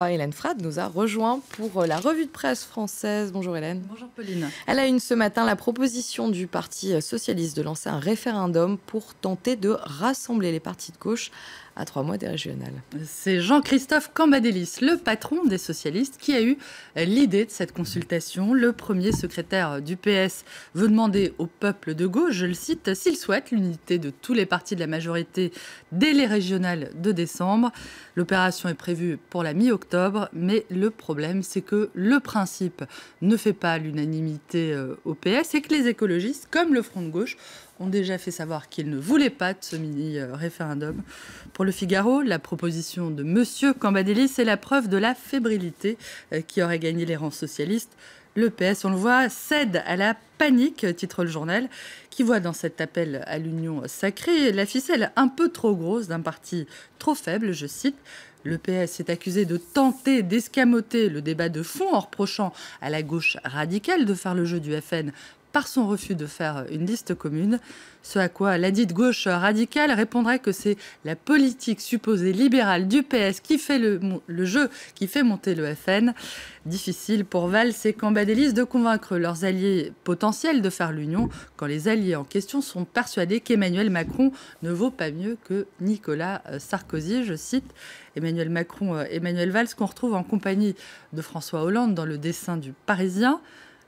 Hélène Frade nous a rejoint pour la revue de presse française. Bonjour Hélène. Bonjour Pauline. Elle a une ce matin la proposition du Parti socialiste de lancer un référendum pour tenter de rassembler les partis de gauche à 3 mois des régionales. C'est Jean-Christophe Cambadélis, le patron des socialistes, qui a eu l'idée de cette consultation. Le premier secrétaire du PS veut demander au peuple de gauche, je le cite, s'il souhaite l'unité de tous les partis de la majorité dès les régionales de décembre. L'opération est prévue pour la mi-octobre, mais le problème, c'est que le principe ne fait pas l'unanimité au PS et que les écologistes, comme le Front de gauche, ont déjà fait savoir qu'ils ne voulaient pas de ce mini-référendum. Pour Le Figaro, la proposition de M. Cambadélis est la preuve de la fébrilité qui aurait gagné les rangs socialistes. Le PS, on le voit, cède à la panique, titre le journal, qui voit dans cet appel à l'union sacrée la ficelle un peu trop grosse d'un parti trop faible, je cite. Le PS est accusé de tenter d'escamoter le débat de fond en reprochant à la gauche radicale de faire le jeu du FN par son refus de faire une liste commune. Ce à quoi la dite gauche radicale répondrait que c'est la politique supposée libérale du PS qui fait le jeu, qui fait monter le FN. Difficile pour Valls et Cambadélis de convaincre leurs alliés potentiels de faire l'union quand les alliés en question sont persuadés qu'Emmanuel Macron ne vaut pas mieux que Nicolas Sarkozy. Je cite Emmanuel Macron, Emmanuel Valls, qu'on retrouve en compagnie de François Hollande dans le dessin du Parisien.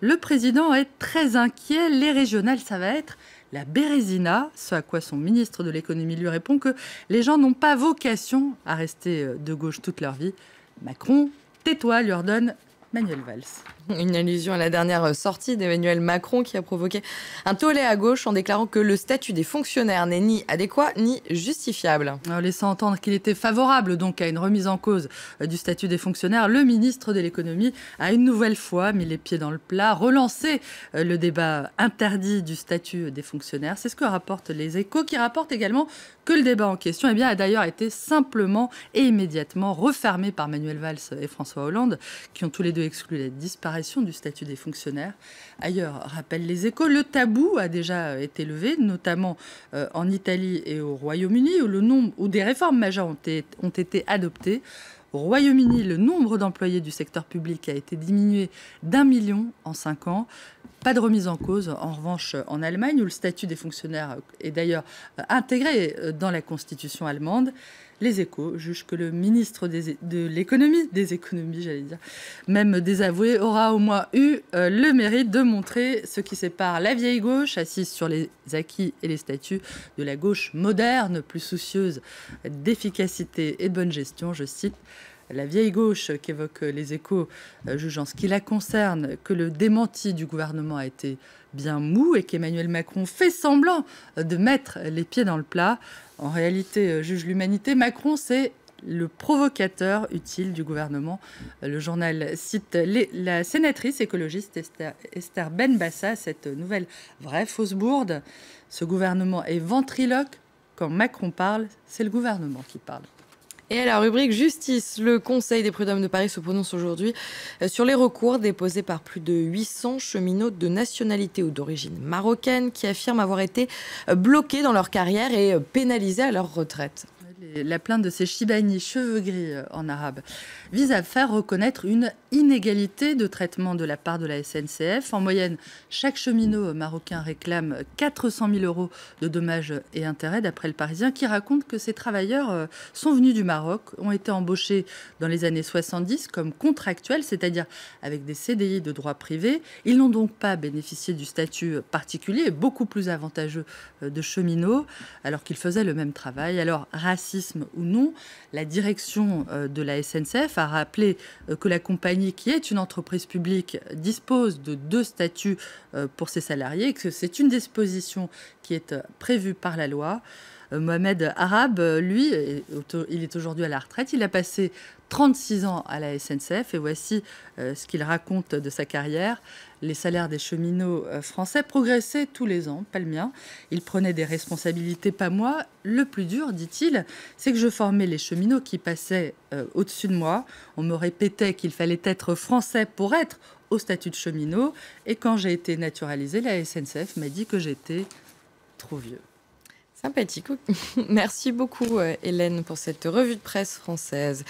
Le président est très inquiet. Les régionales, ça va être la Bérésina. Ce à quoi son ministre de l'économie lui répond que les gens n'ont pas vocation à rester de gauche toute leur vie. Macron, tais-toi, lui ordonne Manuel Valls. Une allusion à la dernière sortie d'Emmanuel Macron qui a provoqué un tollé à gauche en déclarant que le statut des fonctionnaires n'est ni adéquat ni justifiable. Alors, laissant entendre qu'il était favorable donc à une remise en cause du statut des fonctionnaires, le ministre de l'économie a une nouvelle fois mis les pieds dans le plat, relancé le débat interdit du statut des fonctionnaires. C'est ce que rapportent les Échos, qui rapportent également que le débat en question a d'ailleurs été simplement et immédiatement refermé par Manuel Valls et François Hollande, qui ont tous les deux exclu la disparition du statut des fonctionnaires. Ailleurs, rappellent les Échos, le tabou a déjà été levé, notamment en Italie et au Royaume-Uni, où des réformes majeures ont été adoptées. Au Royaume-Uni, le nombre d'employés du secteur public a été diminué d'1 million en 5 ans. Pas de remise en cause, en revanche, en Allemagne, où le statut des fonctionnaires est d'ailleurs intégré dans la constitution allemande. Les Échos jugent que le ministre de l'économie, des économies, j'allais dire, même désavoué, aura au moins eu le mérite de montrer ce qui sépare la vieille gauche, assise sur les acquis et les statuts, de la gauche moderne, plus soucieuse d'efficacité et de bonne gestion. Je cite la vieille gauche qu'évoquent les Échos, jugeant ce qui la concerne que le démenti du gouvernement a été bien mou et qu'Emmanuel Macron fait semblant de mettre les pieds dans le plat. En réalité, juge l'humanité, Macron, c'est le provocateur utile du gouvernement. Le journal cite la sénatrice écologiste Esther Benbassa, cette nouvelle vraie fausse bourde. Ce gouvernement est ventriloque. Quand Macron parle, c'est le gouvernement qui parle. Et à la rubrique justice, le Conseil des prud'hommes de Paris se prononce aujourd'hui sur les recours déposés par plus de 800 cheminots de nationalité ou d'origine marocaine qui affirment avoir été bloqués dans leur carrière et pénalisés à leur retraite. La plainte de ces Chibani, cheveux gris en arabe, vise à faire reconnaître une inégalité de traitement de la part de la SNCF. En moyenne, chaque cheminot marocain réclame 400 000 euros de dommages et intérêts, d'après le Parisien, qui raconte que ces travailleurs sont venus du Maroc, ont été embauchés dans les années 70 comme contractuels, c'est-à-dire avec des CDI de droit privé. Ils n'ont donc pas bénéficié du statut particulier, beaucoup plus avantageux de cheminots, alors qu'ils faisaient le même travail. Alors, racisme ou non, la direction de la SNCF a rappelé que la compagnie, qui est une entreprise publique, dispose de 2 statuts pour ses salariés et que c'est une disposition qui est prévue par la loi. Mohamed Arab, lui, il est aujourd'hui à la retraite. Il a passé 36 ans à la SNCF et voici ce qu'il raconte de sa carrière. Les salaires des cheminots français progressaient tous les ans, pas le mien. Ils prenaient des responsabilités, pas moi. Le plus dur, dit-il, c'est que je formais les cheminots qui passaient au-dessus de moi. On me répétait qu'il fallait être français pour être au statut de cheminot. Et quand j'ai été naturalisé, la SNCF m'a dit que j'étais trop vieux. Sympathique. Merci beaucoup Hélène pour cette revue de presse française.